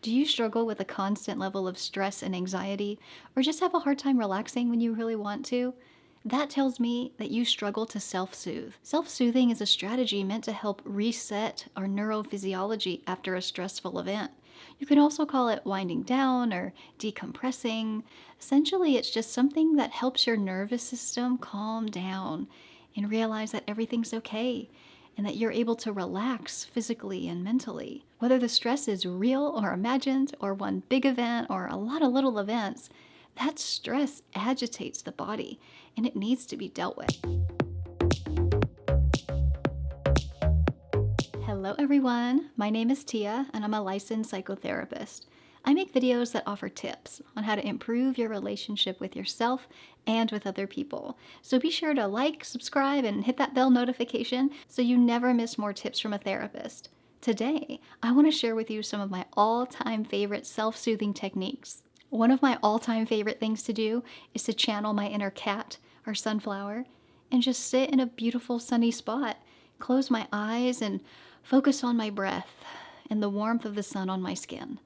Do you struggle with a constant level of stress and anxiety, or just have a hard time relaxing when you really want to? That tells me that you struggle to self-soothe. Self-soothing is a strategy meant to help reset our neurophysiology after a stressful event. You can also call it winding down or decompressing. Essentially, it's just something that helps your nervous system calm down and realize that everything's okay and that you're able to relax physically and mentally. Whether the stress is real or imagined, or one big event or a lot of little events, that stress agitates the body and it needs to be dealt with. Hello, everyone. My name is Tia, and I'm a licensed psychotherapist. I make videos that offer tips on how to improve your relationship with yourself and with other people. So be sure to like, subscribe, and hit that bell notification so you never miss more tips from a therapist. Today, I want to share with you some of my all-time favorite self-soothing techniques. One of my all-time favorite things to do is to channel my inner cat, or sunflower, and just sit in a beautiful sunny spot, close my eyes, and focus on my breath and the warmth of the sun on my skin.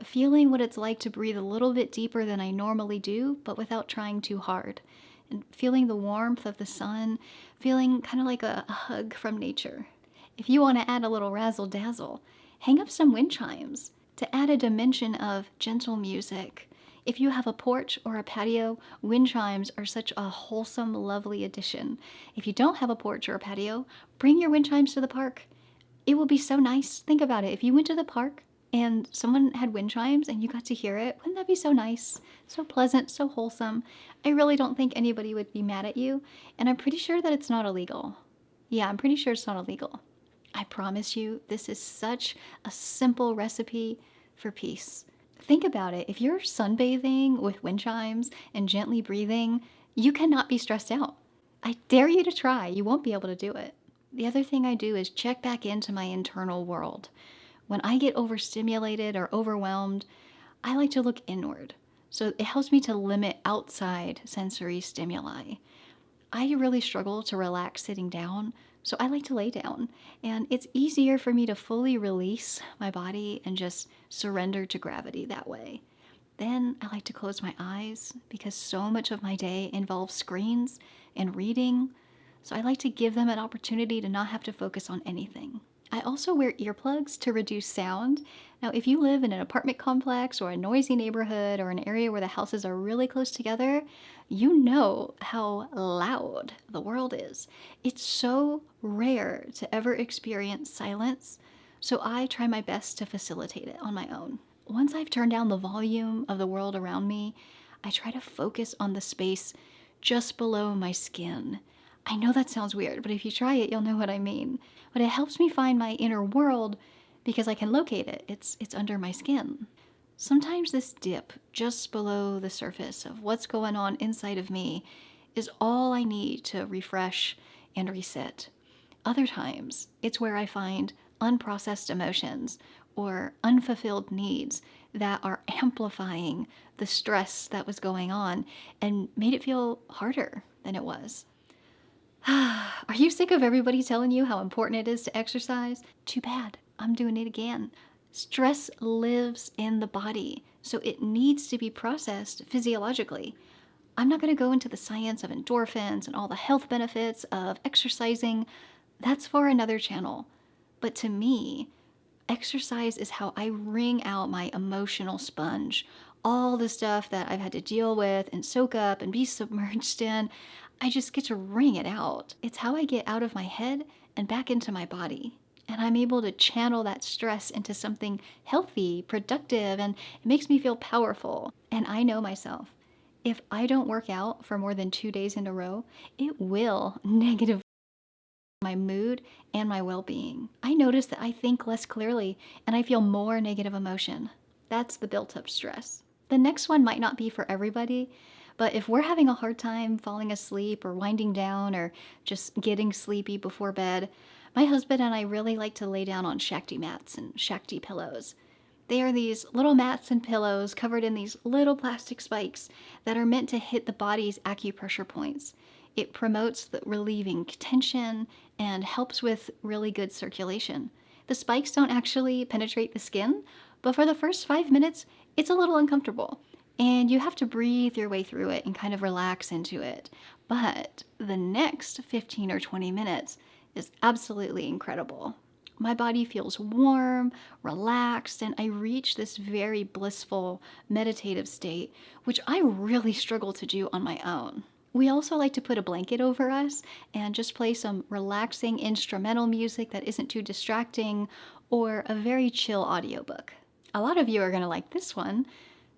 Feeling what it's like to breathe a little bit deeper than I normally do, but without trying too hard. And feeling the warmth of the sun, feeling kind of like a hug from nature. If you want to add a little razzle dazzle, hang up some wind chimes to add a dimension of gentle music. If you have a porch or a patio, wind chimes are such a wholesome, lovely addition. If you don't have a porch or a patio, bring your wind chimes to the park. It will be so nice. Think about it. If you went to the park and someone had wind chimes and you got to hear it, wouldn't that be so nice? So pleasant, so wholesome. I really don't think anybody would be mad at you, and I'm pretty sure that it's not illegal. Yeah, I'm pretty sure it's not illegal. I promise you, this is such a simple recipe for peace. Think about it. If you're sunbathing with wind chimes and gently breathing, you cannot be stressed out. I dare you to try. You won't be able to do it. The other thing I do is check back into my internal world. When I get overstimulated or overwhelmed, I like to look inward. So it helps me to limit outside sensory stimuli. I really struggle to relax sitting down, so I like to lay down. And it's easier for me to fully release my body and just surrender to gravity that way. Then I like to close my eyes because so much of my day involves screens and reading. So I like to give them an opportunity to not have to focus on anything. I also wear earplugs to reduce sound. Now, if you live in an apartment complex or a noisy neighborhood or an area where the houses are really close together, you know how loud the world is. It's so rare to ever experience silence, so I try my best to facilitate it on my own. Once I've turned down the volume of the world around me, I try to focus on the space just below my skin. I know that sounds weird, but if you try it, you'll know what I mean. But it helps me find my inner world because I can locate it. It's under my skin. Sometimes this dip just below the surface of what's going on inside of me is all I need to refresh and reset. Other times, it's where I find unprocessed emotions or unfulfilled needs that are amplifying the stress that was going on and made it feel harder than it was. Are you sick of everybody telling you how important it is to exercise? Too bad. I'm doing it again. Stress lives in the body, so it needs to be processed physiologically. I'm not going to go into the science of endorphins and all the health benefits of exercising. That's for another channel. But to me, exercise is how I wring out my emotional sponge. All the stuff that I've had to deal with and soak up and be submerged in, I just get to wring it out. It's how I get out of my head and back into my body. And I'm able to channel that stress into something healthy, productive, and it makes me feel powerful. And I know myself. If I don't work out for more than 2 days in a row, it will negatively my mood and my well-being. I notice that I think less clearly and I feel more negative emotion. That's the built-up stress. The next one might not be for everybody, but if we're having a hard time falling asleep or winding down or just getting sleepy before bed, my husband and I really like to lay down on Shakti mats and Shakti pillows. They are these little mats and pillows covered in these little plastic spikes that are meant to hit the body's acupressure points. It promotes the relieving tension and helps with really good circulation. The spikes don't actually penetrate the skin, But for the first 5 minutes, it's a little uncomfortable. And you have to breathe your way through it and kind of relax into it. But the next 15 or 20 minutes is absolutely incredible. My body feels warm, relaxed, and I reach this very blissful, meditative state, which I really struggle to do on my own. We also like to put a blanket over us and just play some relaxing instrumental music that isn't too distracting or a very chill audiobook. A lot of you are going to like this one: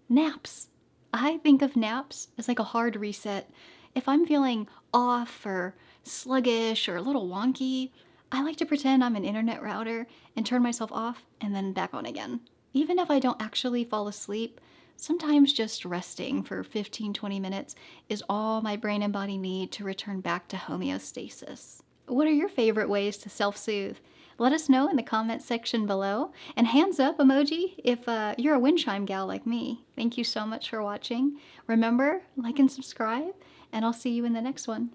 naps. I think of naps as like a hard reset. If I'm feeling off or sluggish or a little wonky, I like to pretend I'm an internet router and turn myself off and then back on again. Even if I don't actually fall asleep, sometimes just resting for 15-20 minutes is all my brain and body need to return back to homeostasis. What are your favorite ways to self-soothe? Let us know in the comments section below. And hands up emoji if you're a wind chime gal like me. Thank you so much for watching. Remember, like and subscribe, and I'll see you in the next one.